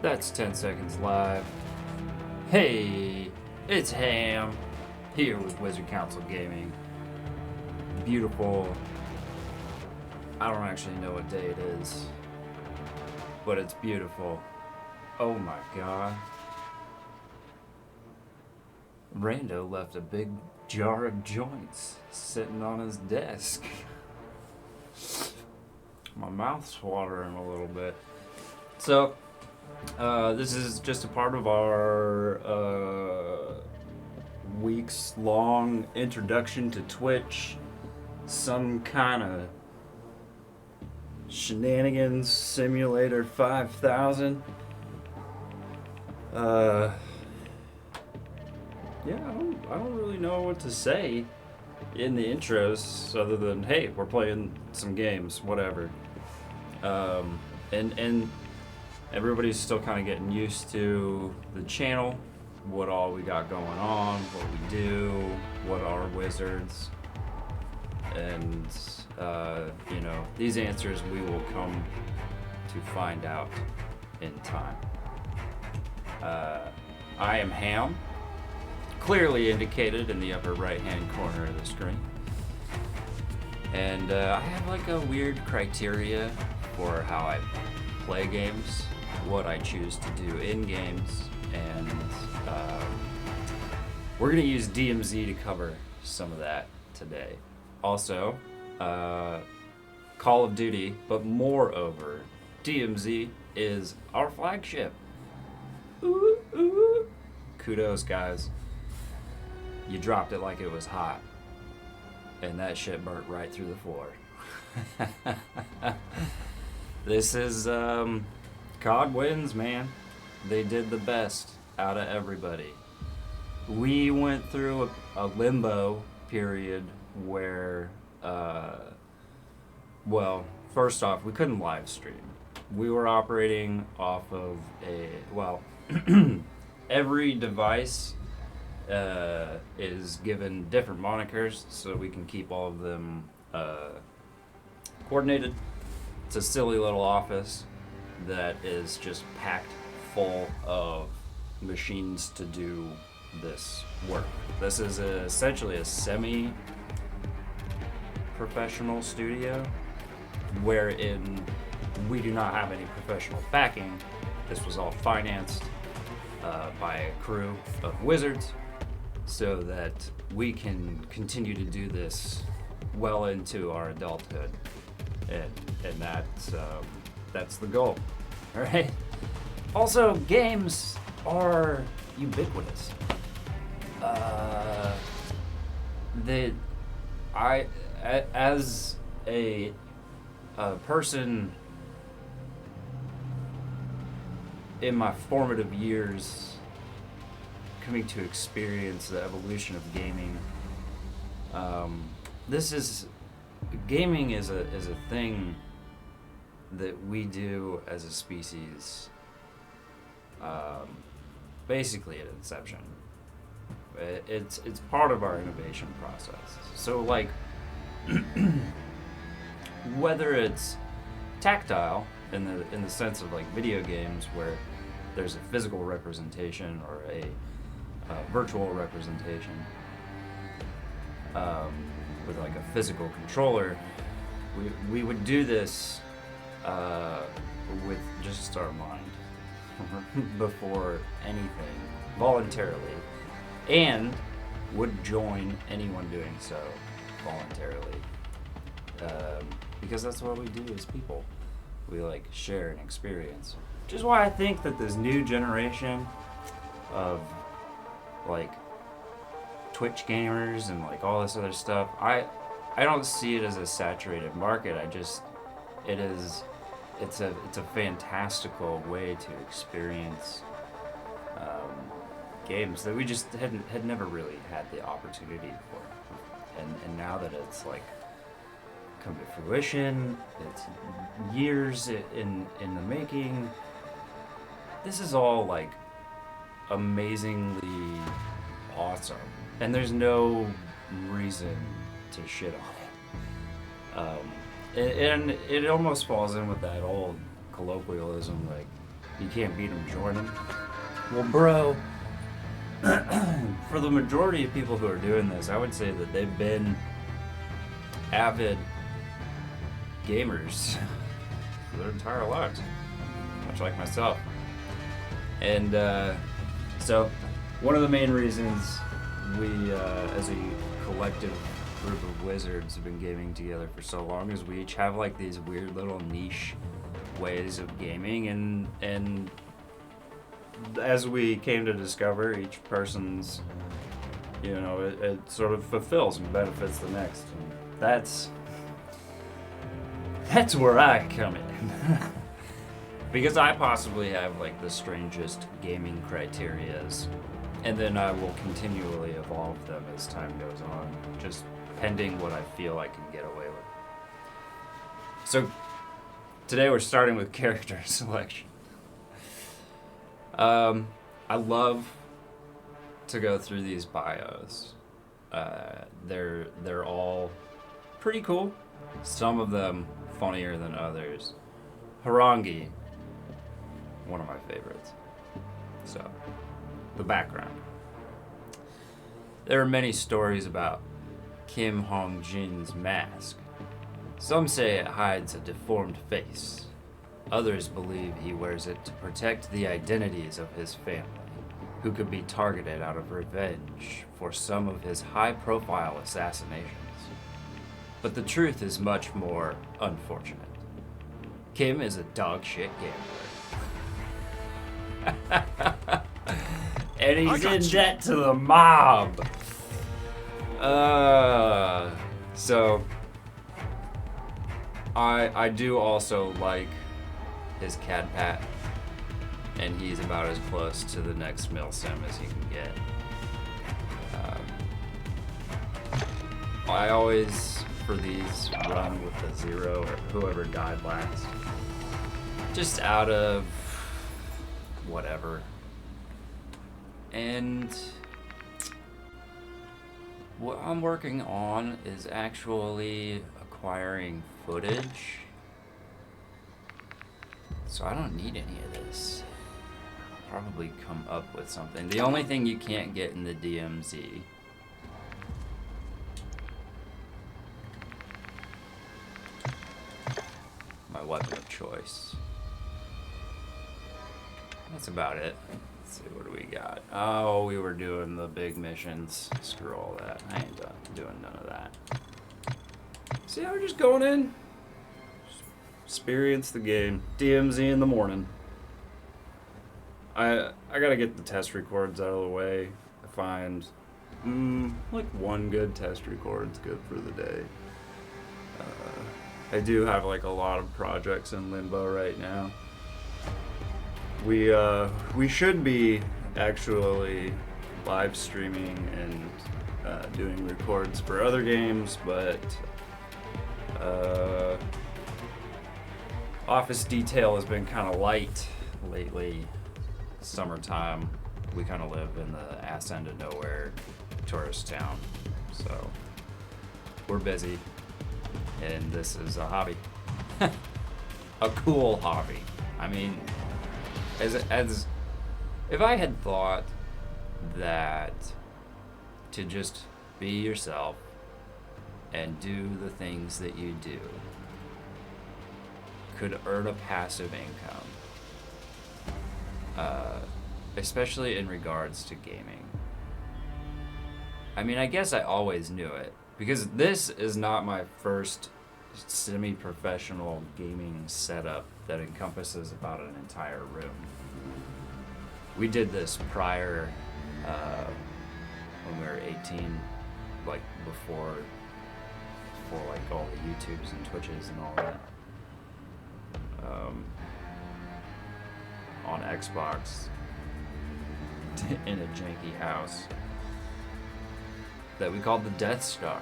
That's 10 seconds live. Hey, it's Ham here with Wizard Council Gaming. Beautiful. I don't actually know what day it is, but it's beautiful. Oh my god. Rando left a big jar of joints sitting on his desk. My mouth's watering a little bit. So, this is just a part of our weeks long introduction to Twitch. Some kind of shenanigans simulator 5000. Yeah, I don't really know what to say in the intros other than, hey, we're playing some games, whatever. And everybody's still kind of getting used to the channel, what all we got going on, what we do, what are wizards, and these answers we will come to find out in time. I am Ham, clearly indicated in the upper right hand corner of the screen, and I have like a weird criteria for how I play games, what I choose to do in games, and we're gonna use DMZ to cover some of that today. Also, Call of Duty, but moreover, DMZ is our flagship. Ooh, ooh. Kudos, guys. You dropped it like it was hot, and that shit burnt right through the floor. This is, COD wins, man. They did the best out of everybody. We went through a limbo period where, first off, we couldn't live stream. We were operating off of every device is given different monikers so we can keep all of them coordinated. It's a silly little office that is just packed full of machines to do this work. This is essentially a semi-professional studio wherein we do not have any professional backing. This was all financed by a crew of wizards so that we can continue to do this well into our adulthood. And that's the goal, all right? Also, games are ubiquitous. As a person in my formative years, coming to experience the evolution of gaming, gaming is a thing that we do as a species, basically at inception. It's part of our innovation process. So like, whether it's tactile in the sense of like video games where there's a physical representation or a virtual representation with like a physical controller, we would do this with just our mind before anything, voluntarily, and would join anyone doing so voluntarily, because that's what we do as people. We like share an experience, which is why I think that this new generation of like Twitch gamers and like all this other stuff, I don't see it as a saturated market. It's a fantastical way to experience games that we just had never really had the opportunity for. And now that it's like come to fruition, it's years in the making, this is all like amazingly awesome, and there's no reason to shit on it. And it almost falls in with that old colloquialism, like, You can't beat them, join them. Well, bro, for the majority of people who are doing this, I would say that they've been avid gamers for their entire lives, much like myself. And so, one of the main reasons we, as a collective group of wizards, have been gaming together for so long is we each have like these weird little niche ways of gaming, and as we came to discover, each person's, you know, it sort of fulfills and benefits the next. And that's where I come in. Because I possibly have like the strangest gaming criterias, and then I will continually evolve them as time goes on, just pending what I feel I can get away with. So today we're starting with character selection. I love to go through these bios. They're all pretty cool. Some of them funnier than others. Harangi, one of my favorites. So, the background. There are many stories about Kim Hong-jin's mask. Some say it hides a deformed face. Others believe he wears it to protect the identities of his family, who could be targeted out of revenge for some of his high-profile assassinations. But the truth is much more unfortunate. Kim is a dog-shit gambler. And he's in debt to the mob. So I do also like his cat pat, and he's about as close to the next Milsim as he can get. I always, for these, run with the 0 or whoever died last. Just out of whatever. And what I'm working on is actually acquiring footage. So I don't need any of this. I'll probably come up with something. The only thing you can't get in the DMZ my weapon of choice. That's about it. Let's see, what do we got? Oh, we were doing the big missions. Screw all that. I ain't doing none of that. See how we're just going in? Experience the game. DMZ in the morning. I gotta get the test records out of the way. I find like one good test record's good for the day. I do have like a lot of projects in limbo right now. We should be actually live streaming and doing records for other games, but office detail has been kind of light lately. Summertime, we kind of live in the ass end of nowhere tourist town, so we're busy, and this is a hobby. A cool hobby. I mean, as if I had thought that to just be yourself and do the things that you do could earn a passive income, especially in regards to gaming. I mean, I guess I always knew it, because this is not my first semi-professional gaming setup that encompasses about an entire room. We did this prior, when we were 18, like before like all the YouTubes and Twitches and all that. On Xbox in a janky house that we called the Death Star.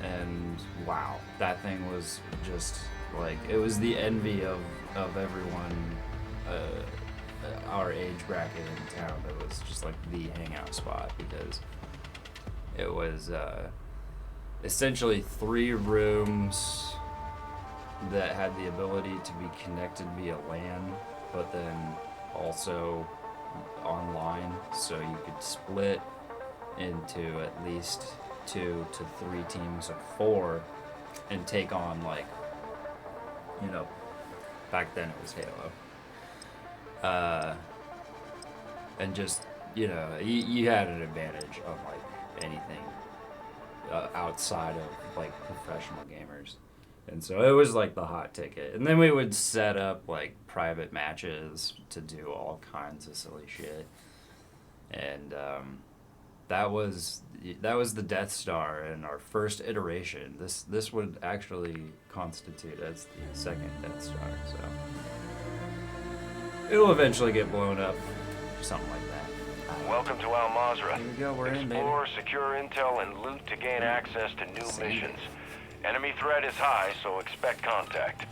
And wow, that thing was just like, it was the envy of everyone our age bracket in town. It was just like the hangout spot, because it was essentially 3 rooms that had the ability to be connected via LAN but then also online, so you could split into at least 2 to 3 teams of 4 and take on, like, you know, back then it was Halo. And just, you had an advantage on, like, anything outside of, like, professional gamers. And so it was, like, the hot ticket. And then we would set up, like, private matches to do all kinds of silly shit. And that was the Death Star in our first iteration. This would actually constitute as the second Death Star, so it'll eventually get blown up, something like that. Welcome to Al Mazrah. Here we go, we're in, baby. Explore, secure intel, and loot to gain access to new missions. Enemy threat is high, so expect contact.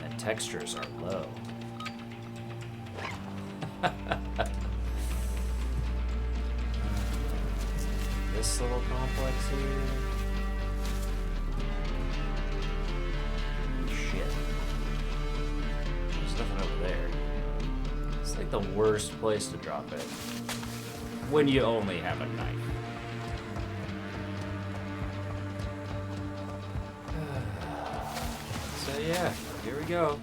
And textures are low. This little complex here. Shit. There's nothing over there. It's like the worst place to drop it when you only have a knife. So yeah, here we go.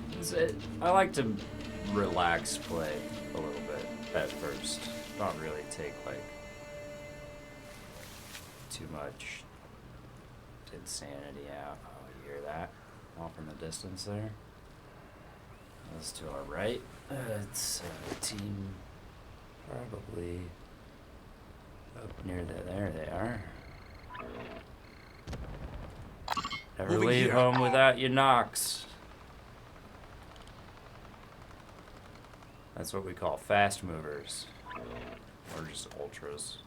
I like to relax play a little bit at first. Not really take like too much insanity out. Oh, you hear that? Off in the distance there. That's to our right. It's team probably up near there they are. Never leave home without your knocks. That's what we call fast movers. Or just ultras.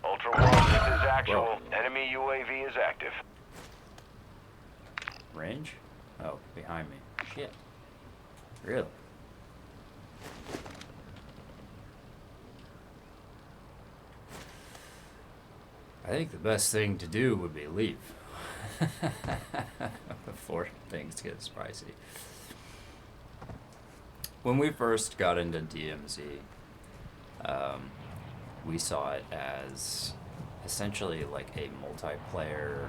Ultra One, this is actual. Whoa. Enemy UAV is active. Range? Oh, behind me. Shit. Really? I think the best thing to do would be leave. Before things get spicy. When we first got into DMZ, we saw it as essentially like a multiplayer,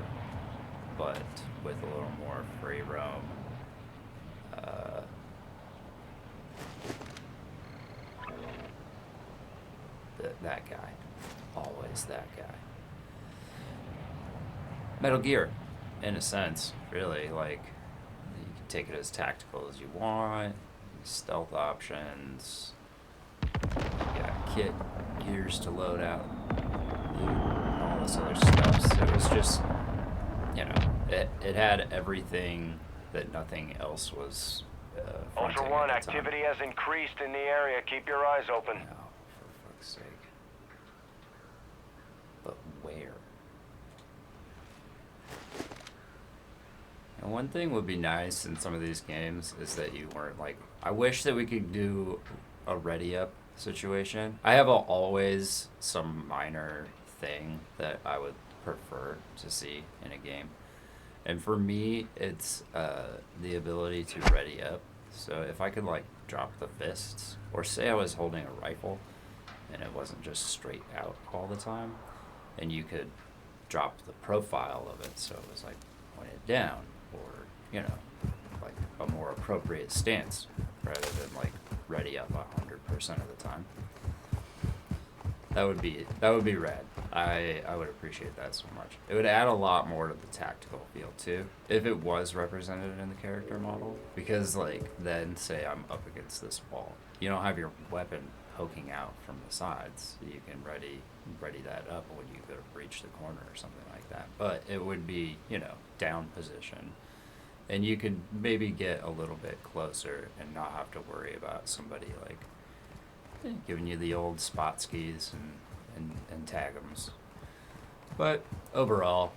but with a little more free roam. That guy. Always that guy. Metal Gear, in a sense, really. Like, you can take it as tactical as you want, stealth options, you got kit, gears to load out, loot, and all this other stuff. So it was just, it had everything that nothing else was. Ultra One, activity has increased in the area. Keep your eyes open. Oh, for fuck's sake. But where? And one thing would be nice in some of these games is that you weren't like, I wish that we could do a ready up situation. I have always some minor thing that I would prefer to see in a game. And for me, it's the ability to ready up. So if I could like drop the fists, or say I was holding a rifle and it wasn't just straight out all the time, and you could drop the profile of it so it was like pointed down, or like a more appropriate stance rather than like ready up 100% of the time. That would be rad. I would appreciate that so much. It would add a lot more to the tactical feel too if it was represented in the character model, because like then say I'm up against this wall, you don't have your weapon poking out from the sides. You can ready that up when you go to breach the corner or something like that. But it would be, down position. And you could maybe get a little bit closer and not have to worry about somebody like giving you the old spot skis and tag'ems. But overall,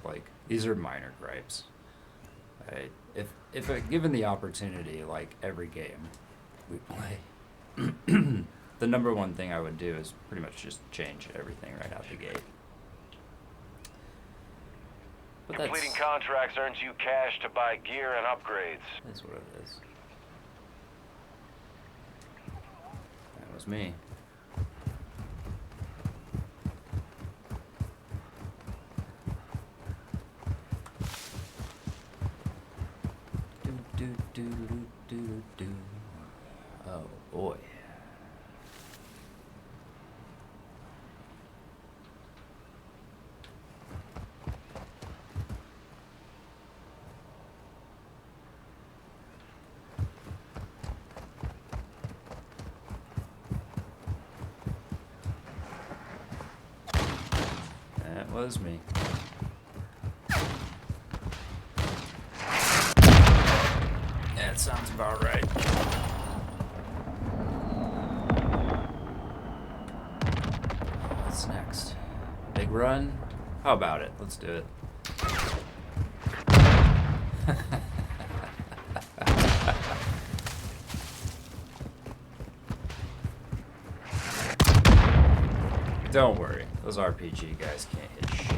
like these are minor gripes. If given the opportunity, like every game we play, the number one thing I would do is pretty much just change everything right out the gate. But Completing contracts earns you cash to buy gear and upgrades. That's what it is. That was me. Do. Oh boy. That was me. That sounds about right. What's next? Big run? How about it? Let's do it. Don't worry, those RPG guys can't hit shit.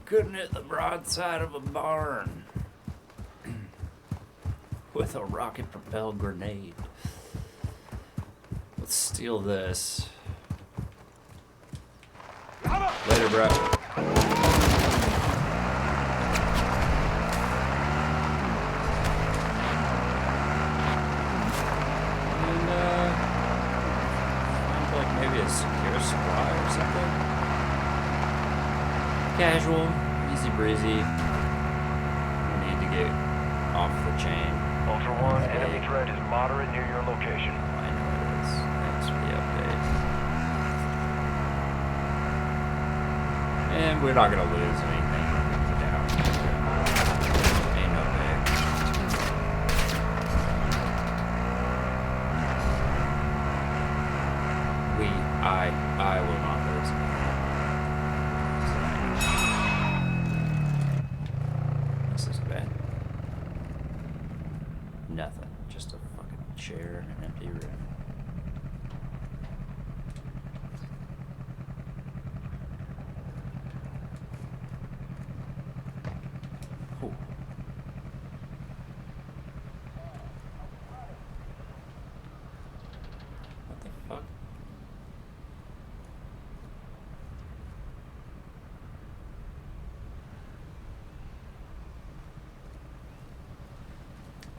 Couldn't hit the broadside of a barn with a rocket-propelled grenade. Let's steal this. Later, bro. Sounds like maybe a secure supply or something. Casual, easy breezy. We need to get off the chain. Ultra One, enemy threat is moderate near your location. I know it is. Thanks for the update. And we're not gonna lose anything down. Ain't no big. I will not lose anything. This is bad. Nothing. Just a fucking chair and an empty room. Ooh. What the fuck?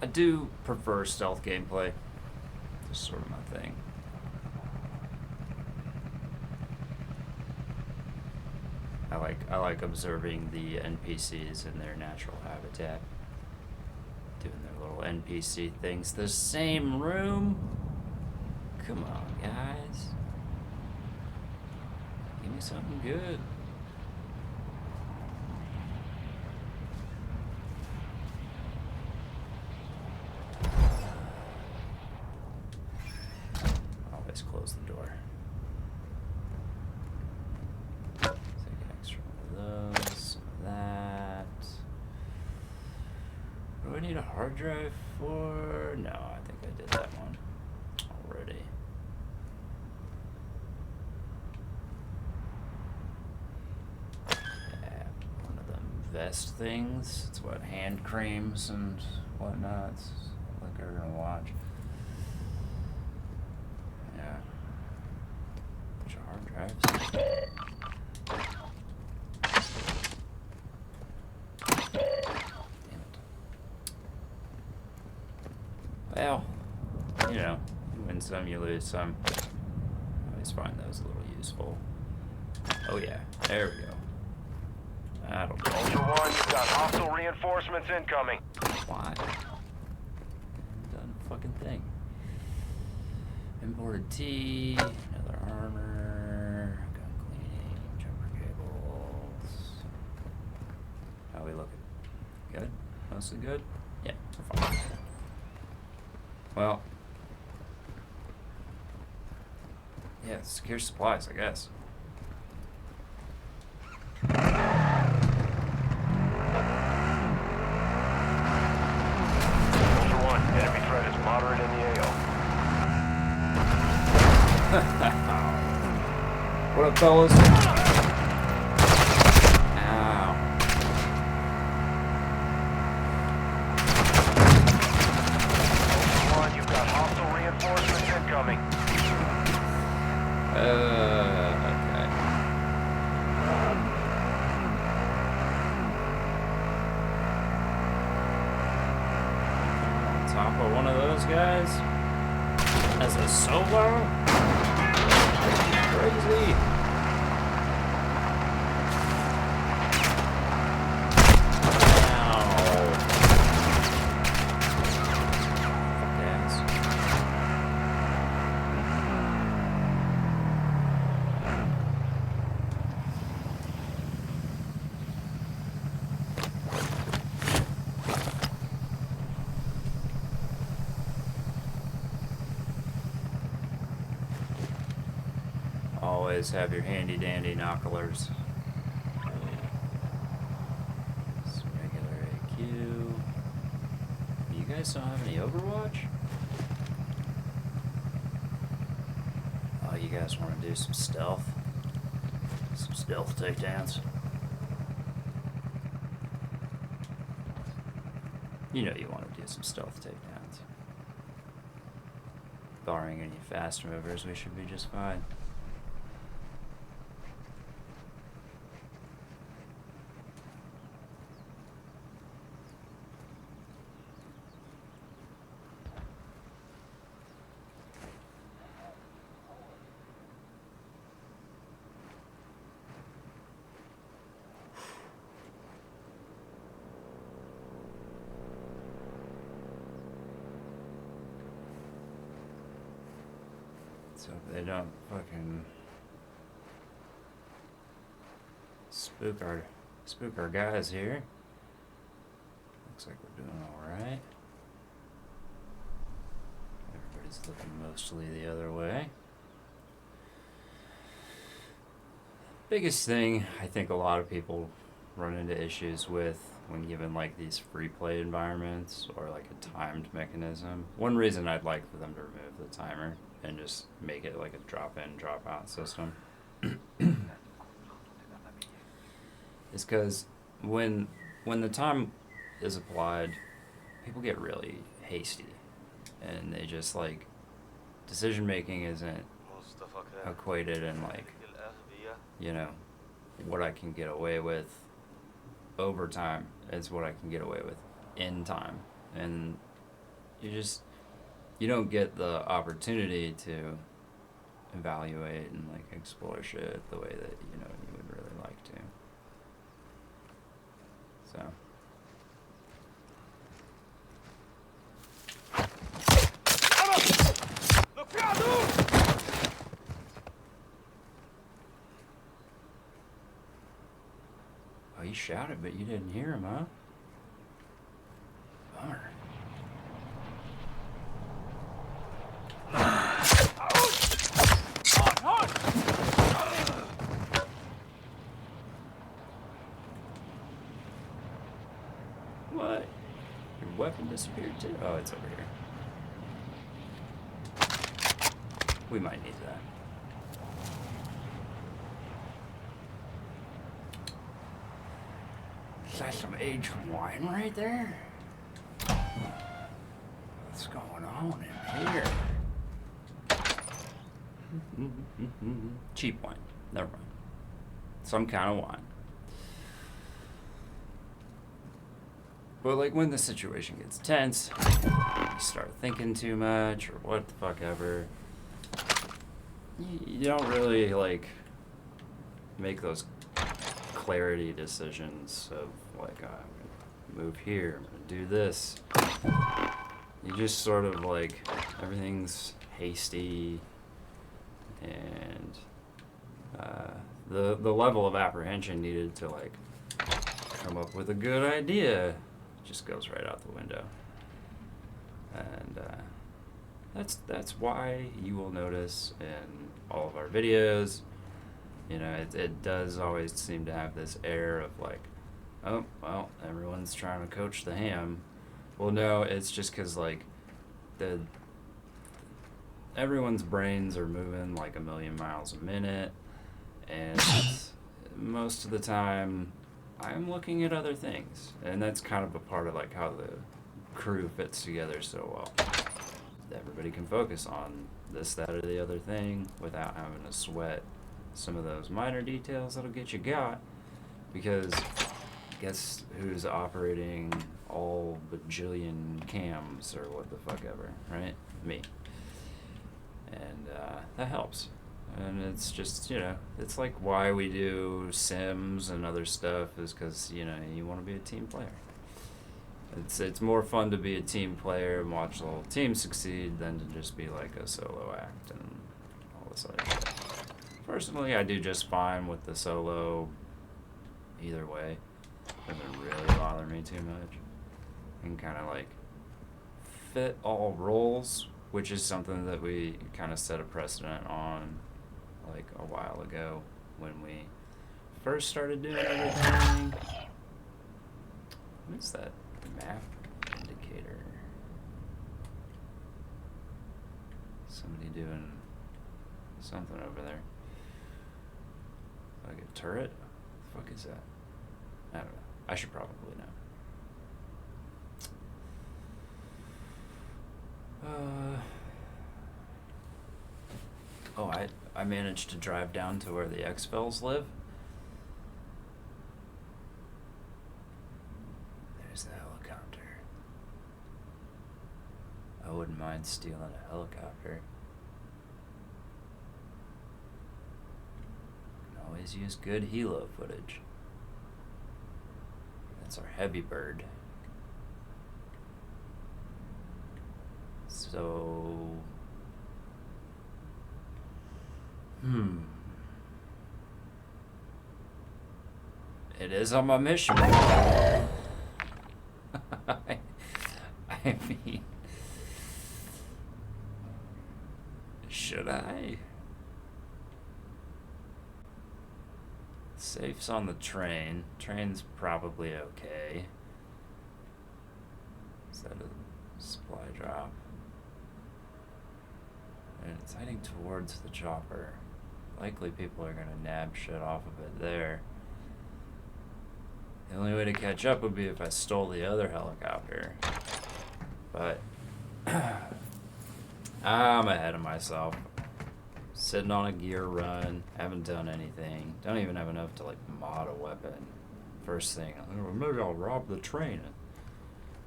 I do prefer stealth gameplay. Just sort of my thing. I like observing the NPCs in their natural habitat. Doing their little NPC things. The same room? Come on, guys. Give me something good. Always close the door. Take an extra one of those, some of that. What do I need a hard drive for? No, I think I did that one already. Yeah, one of them vest things. It's what, hand creams and whatnot. It's like we're gonna watch. Yeah. Bunch of hard drives. Damn it. Well, you know, you win some, you lose some. I always find those a little useful. Oh yeah, there we go. That'll do. Ultra One, you've got hostile reinforcements incoming. Why? Done a fucking thing. Imported tea, another armor, gun cleaning, jumper cables. How we looking? Good? Mostly good? Yeah, we're fine. Well, yeah, secure supplies, I guess. Ultra One, enemy threat is moderate in the AO. What up, fellas? Ow. One, you've got hostile reinforcements incoming. Okay. On top of one of those guys? As a solo? Crazy. Always have your handy dandy knocklers. Just regular AQ. You guys don't have any Overwatch? Oh, you guys want to do some stealth? Some stealth takedowns? You know you want to do some stealth takedowns. Barring any fast movers, we should be just fine. So if they don't fucking spook our guys here. Looks like we're doing alright. Everybody's looking mostly the other way. Biggest thing I think a lot of people run into issues with when given like these free play environments or like a timed mechanism. One reason I'd like for them to remove the timer and just make it like a drop-in, drop-out system is because when the time is applied, people get really hasty and they just like decision making isn't equated in like, you know, what I can get away with over time. It's what I can get away with in time, and you don't get the opportunity to evaluate and like explore shit the way that you would really like to. So oh, he shouted, but you didn't hear him, huh? Bummer. What? Your weapon disappeared too? Oh, it's over here. We might need that. Is that some aged wine right there? What's going on in here? Cheap wine. Never mind. Some kind of wine. But like when the situation gets tense, you start thinking too much or what the fuck ever. You don't really like make those clarity decisions of like, I'm gonna move here, I'm gonna do this. You just sort of like, everything's hasty, and the level of apprehension needed to like come up with a good idea just goes right out the window. And that's why you will notice in all of our videos, it does always seem to have this air of like, oh, well, everyone's trying to coach the ham. Well, no, it's just because like everyone's brains are moving like 1,000,000 miles a minute, and most of the time I'm looking at other things, and that's kind of a part of like how the crew fits together so well. Everybody can focus on this, that, or the other thing without having to sweat some of those minor details that'll get you got, because guess who's operating all bajillion cams or what the fuck ever, right? Me. And that helps. And it's just, it's like why we do Sims and other stuff is because, you want to be a team player. It's more fun to be a team player and watch the whole team succeed than to just be like a solo act and all this other stuff. Personally, I do just fine with the solo either way. It doesn't really bother me too much. I can kind of like fit all roles, which is something that we kind of set a precedent on like a while ago when we first started doing everything. What is that map indicator? Somebody doing something over there. Like a turret? What the fuck is that? I don't know. I should probably know. Oh, I managed to drive down to where the X-Fells live. There's the helicopter. I wouldn't mind stealing a helicopter. Can always use good helo footage. That's our heavy bird. So... It is on my mission. I mean... Should I? Safe's on the train. Train's probably okay. Is that a supply drop? And it's heading towards the chopper. Likely people are gonna nab shit off of it there. The only way to catch up would be if I stole the other helicopter. But I'm ahead of myself. Sitting on a gear run, haven't done anything. Don't even have enough to like mod a weapon. First thing, maybe I'll rob the train and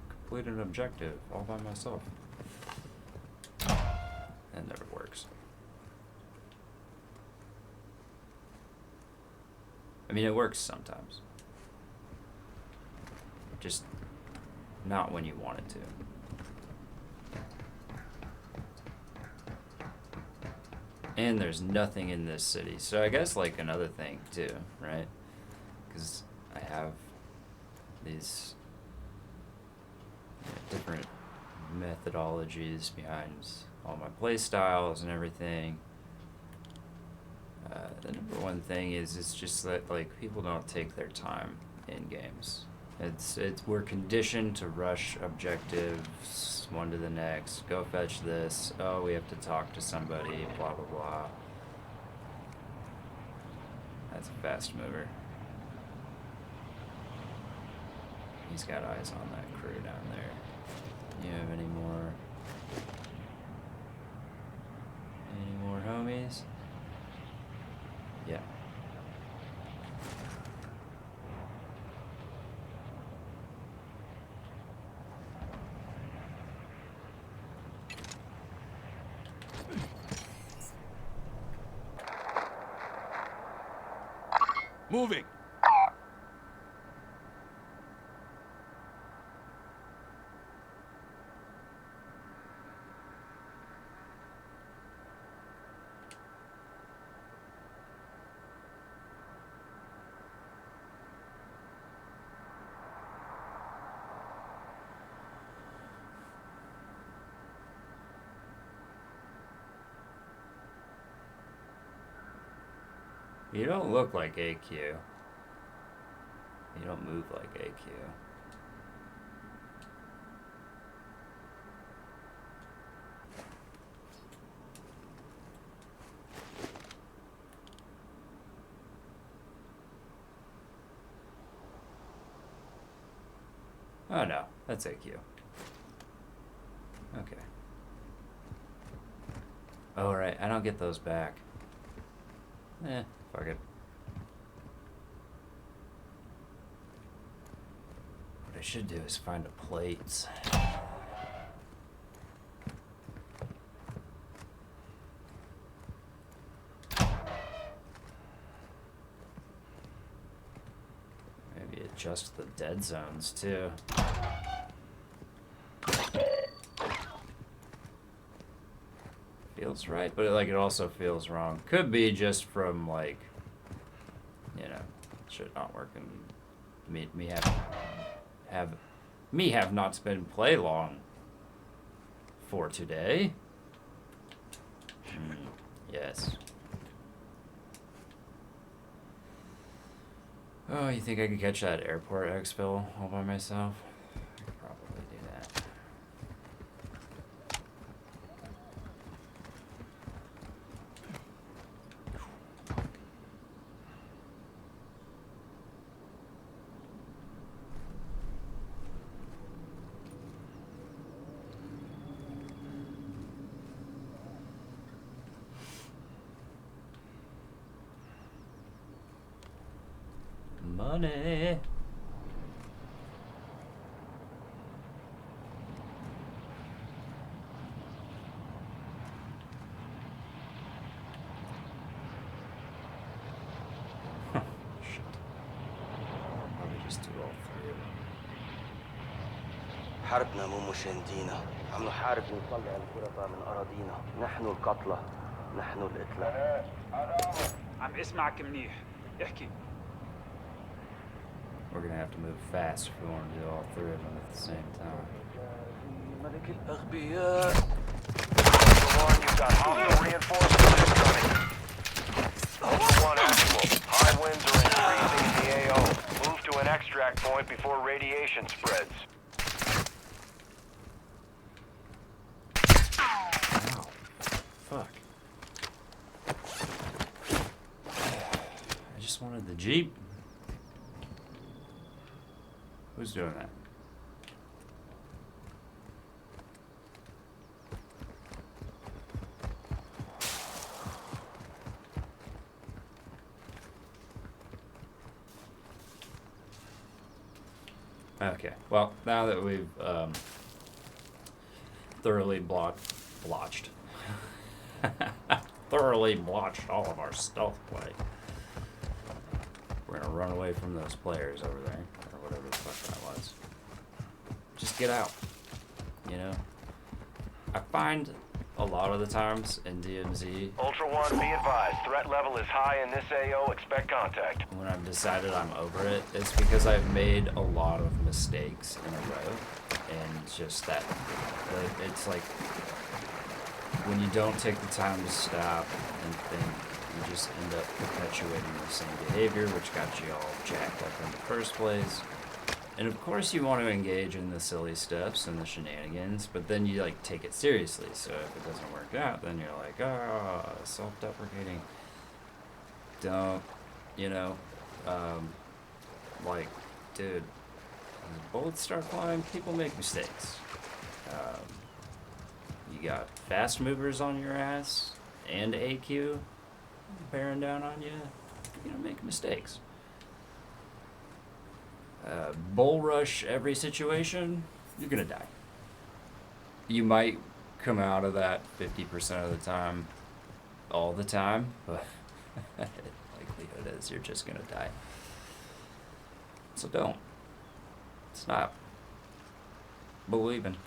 complete an objective all by myself. That never works. I mean, it works sometimes. Just not when you want it to. And there's nothing in this city. So I guess like another thing too, right? Because I have these different methodologies behind all my play styles and everything. The number one thing is it's just that like people don't take their time in games. We're conditioned to rush objectives one to the next. Go fetch this. Oh, we have to talk to somebody. Blah blah blah. That's a fast mover. He's got eyes on that crew down there. You have any more homies? Yeah. Moving. You don't look like AQ. You don't move like AQ. Oh no, that's AQ. Okay. Oh right, I don't get those back. Fuck it. What I should do is find the plates. Maybe adjust the dead zones too. Feels right, but like it also feels wrong. Could be just from like, you know, shit not working. Me have not been play long for today. Yes. Oh, you think I could catch that airport exfil all by myself? I could probably do that. Money. Shit. Probably just do all three of them. حربنا مو مشاندينا، عم نحارب ونطلع الغرباء من أراضينا، نحن القتلى، نحن القتلى. عم اسمعك منيح، احكي. We're gonna have to move fast if we want to do all three of them at the same time. ملك الأغبياء. Ultra One, you've got hostile reinforcements incoming. Ultra One actual. High winds are increasing in the AO. Move to an extract point before radiation spreads. Ow. Fuck. I just wanted the Jeep. Who's doing that? Okay, well, now that we've thoroughly blotched thoroughly blotched all of our stealth play, we're gonna run away from those players over there, or whatever the fuck that was. Just get out, you know? I find a lot of the times in DMZ, Ultra One, be advised. Threat level is high in this AO. Expect contact. when I've decided I'm over it, it's because I've made a lot of mistakes in a row, and just that, it's like, when you don't take the time to stop and think, you just end up perpetuating the same behavior, which got you all jacked up in the first place. And of course you want to engage in the silly steps and the shenanigans, but then you like take it seriously, so if it doesn't work out, then you're like, ah, self-deprecating. Don't, you know, like, dude, when bullets start flying, people make mistakes. You got fast movers on your ass and AQ bearing down on you, you're gonna make mistakes. Bull rush every situation, you're gonna die. You might come out of that 50% of the time, all the time, but likelihood is you're just gonna die. So don't. Stop. Believing.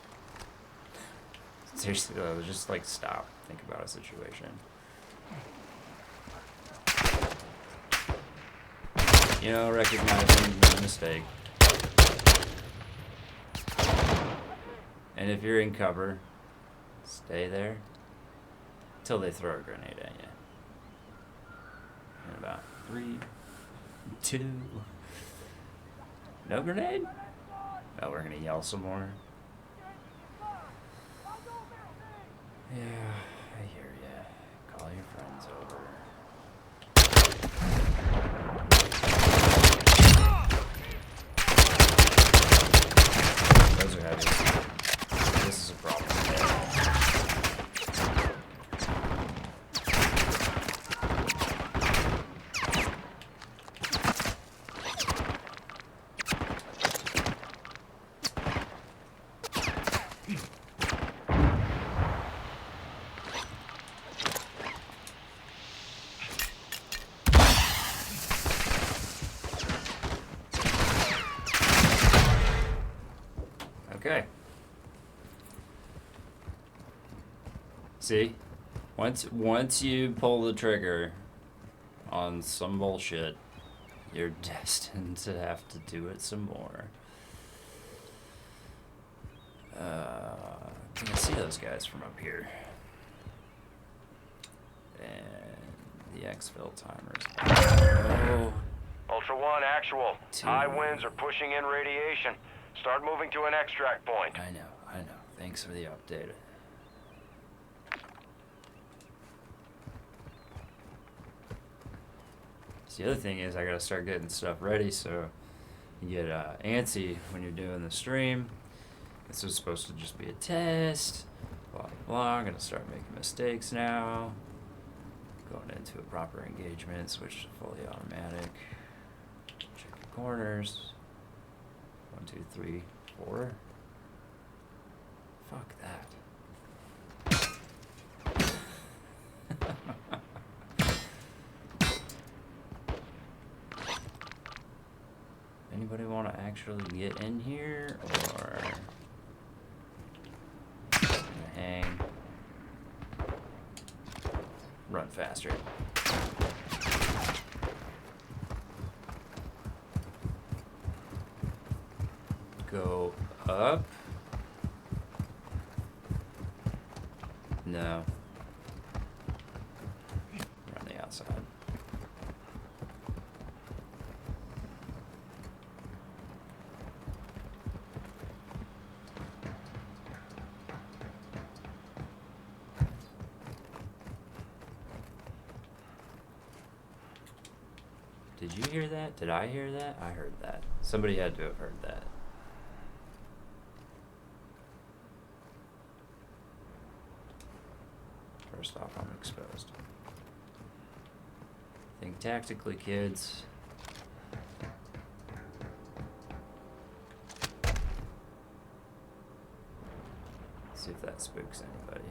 Seriously though, just like stop. Think about a situation. You know, recognizing the mistake. And if you're in cover, stay there till they throw a grenade at you. In about 3, 2. No grenade? Oh, we're gonna yell some more. Yeah, I hear ya. Call your friends over. Okay. See? Once you pull the trigger on some bullshit, you're destined to have to do it some more. Can I see those guys from up here? And the exfil timers. Oh. Ultra One, actual. Two. High winds are pushing in radiation. Start moving to an extract point. I know. Thanks for the update. So the other thing is I gotta start getting stuff ready so you get antsy when you're doing the stream. This was supposed to just be a test. Blah, blah, blah. I'm gonna start making mistakes now. Going into a proper engagement, switch to fully automatic. Check the corners. 1, 2, 3, 4. Fuck that. Anybody want to actually get in here, or hang? Run faster. Go up. No. We're on the outside. Did you hear that? Did I hear that? I heard that. Somebody had to have heard that. First off, I'm exposed. Think tactically, kids. See if that spooks anybody.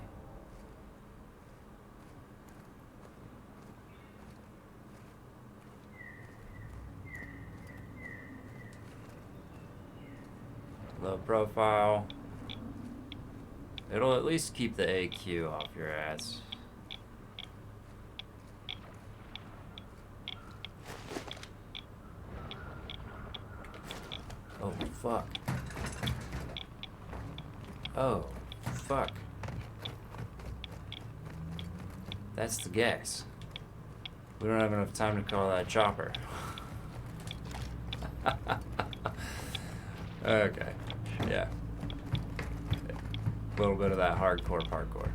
Low profile. It'll at least keep the AQ off your ass. Oh, fuck. Oh, fuck. That's the gas. We don't have enough time to call that chopper. Okay. Yeah. A little bit of that hardcore parkour.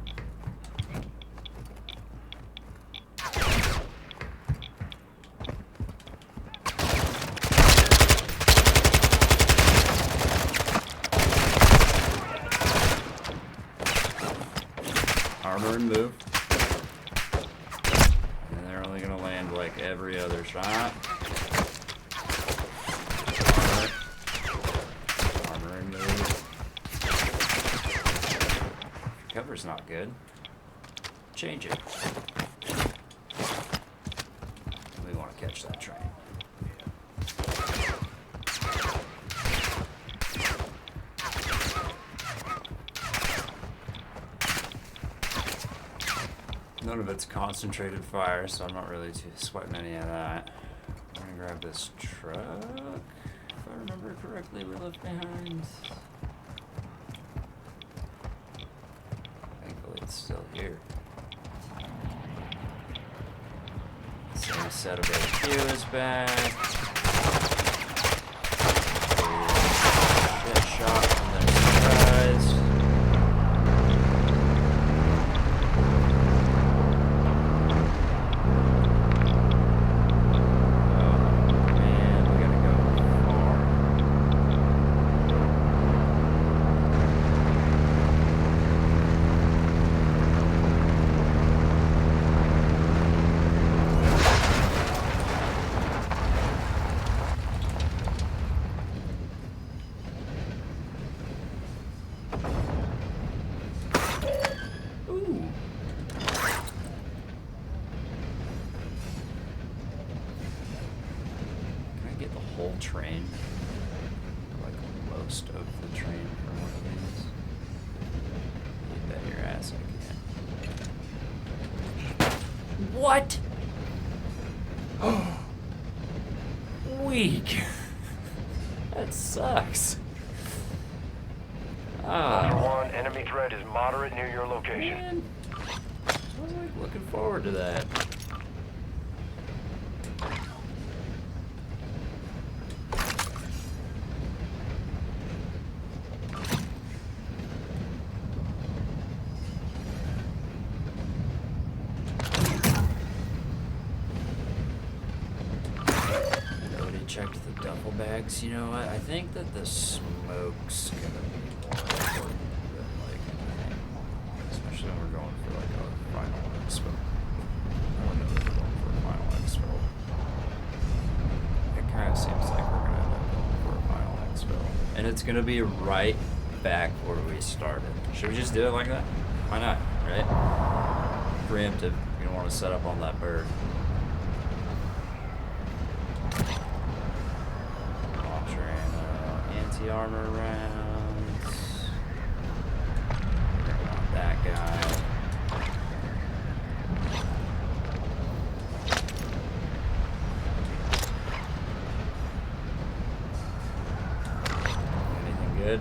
Armor and move. And they're only gonna land like every other shot. Armor and move. Cover's not good. Change it. We want to catch that train. None of it's concentrated fire, so I'm not really too sweating any of that. I'm gonna grab this truck. If I remember correctly, we left behind. It's still here. Same set of HQ is back. Shit shot from their surprise. Oh man, we gotta go far. What? Weak. That sucks. Ultra Ah, One, enemy threat is moderate near your location. man. I was like looking forward to that. Nobody checked the duffel bags. You know what? I think that the smoke's gonna be more important than like anything. Especially when we're going for like a final expo. I don't know if we're going for a final expo. It kind of seems like we're gonna end up going for a final expo. And it's gonna be right back where we started. Should we just do it like that? Why not, right? Preemptive. You don't want to set up on that bird. Launcher ammo, anti-armor rounds. Don't want that guy. Anything good?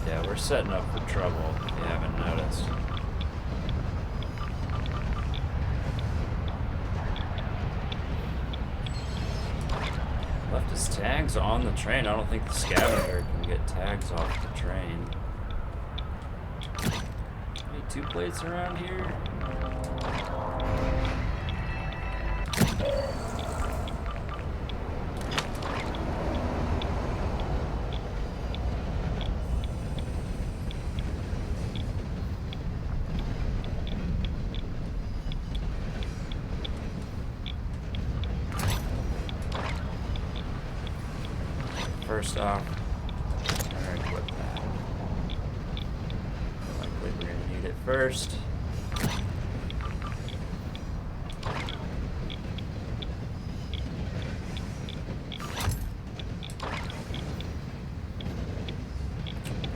Yeah, we're setting up for trouble, if you haven't noticed. Left his tags on the train. I don't think the scavenger can get tags off the train. Any 2 plates around here? First off, I'm gonna equip that. Likely we're gonna need it first. I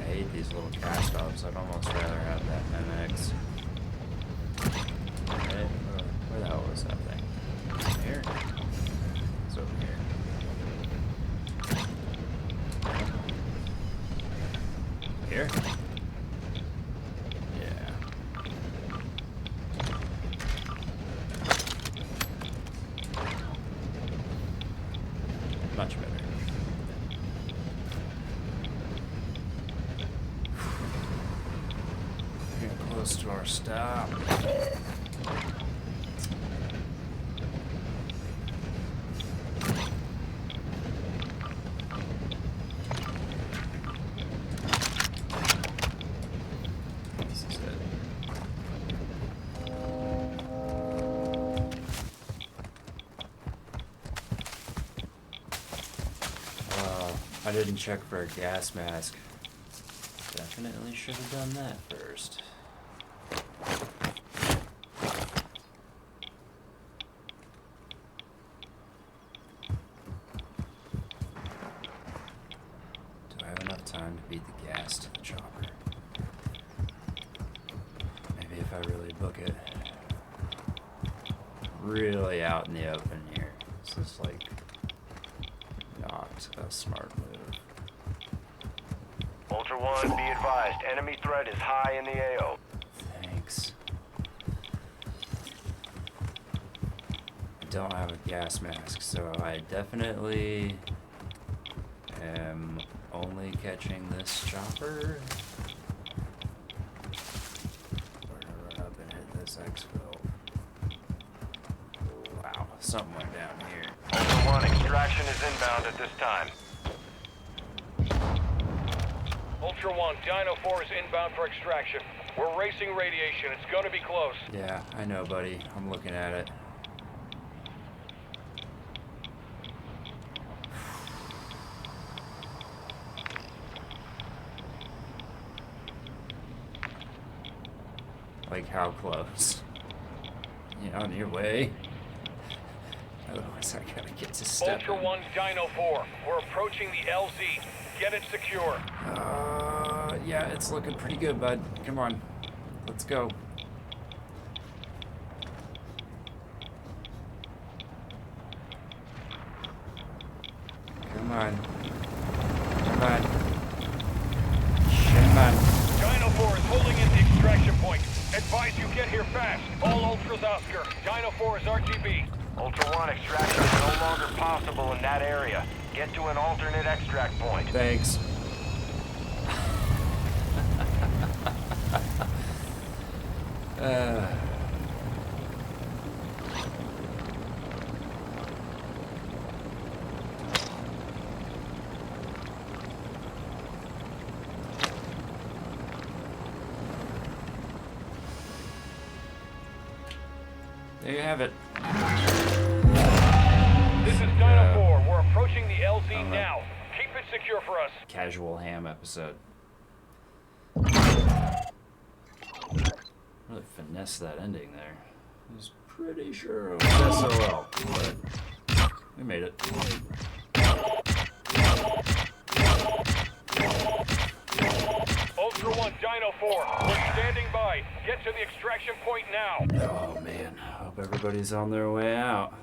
hate these little cast offs. I'd almost rather have that MX. Right? Where the hell was that thing? Here? It's over here. Here? Yeah. Much better. Getting close to our stop. This is it. I didn't check for a gas mask. Definitely should have done that first. Do I have enough time to beat the gas to the chopper? Maybe if I really book it really out in the open here. This is like not a smart move. Ultra One, be advised, enemy threat is high in the AO. Thanks. I don't have a gas mask, so I definitely am only catching this chopper. We're gonna run up and hit this exfil. Wow, something went down here. Ultra One, extraction is inbound at this time. Ultra One, Dino 4 is inbound for extraction. We're racing radiation. It's gonna be close. Yeah, I know, buddy. I'm looking at it. Like, how close? You on your way? Otherwise, I gotta get to step. Ultra One, Dino 4. We're approaching the LZ. Get it secure. Yeah, it's looking pretty good, bud. Come on, let's go. Come on. Come on. Come on. Dino 4 is holding in the extraction point. Advise you get here fast. All Ultras Oscar. Dino 4 is RGB. Ultra One, extraction is no longer possible in that area. Get to an alternate extract point. Thanks. There you have it. This is Dino 4. We're approaching the LZ now. Keep it secure for us. Casual ham episode. Really finesse that ending there. I was pretty sure it was SOL, but we made it. Ultra One, Dino 4. We're standing by. Get to the extraction point now. Oh man, hope everybody's on their way out.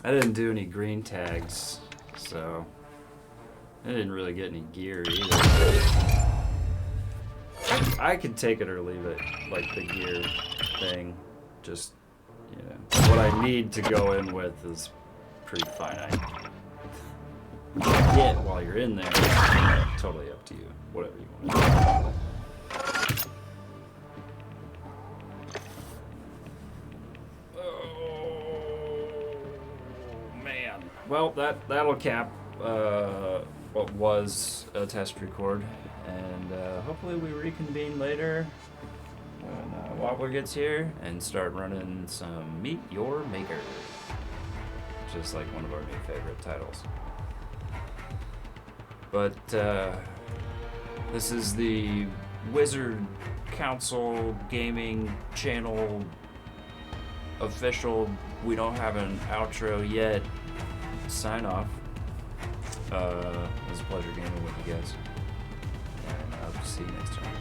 I didn't do any green tags, so I didn't really get any gear either. I could take it or leave it, like the gear thing. Just, you know, what I need to go in with is pretty finite. What you get while you're in there, totally up to you. Whatever you want to do. Well, that'll cap what was a test record, and hopefully we reconvene later when Wobbler gets here and start running some Meet Your Maker, just like one of our new favorite titles. But this is the Wizard Council Gaming Channel official. We don't have an outro yet. Sign off. It was a pleasure gaming with you guys, and I'll see you next time.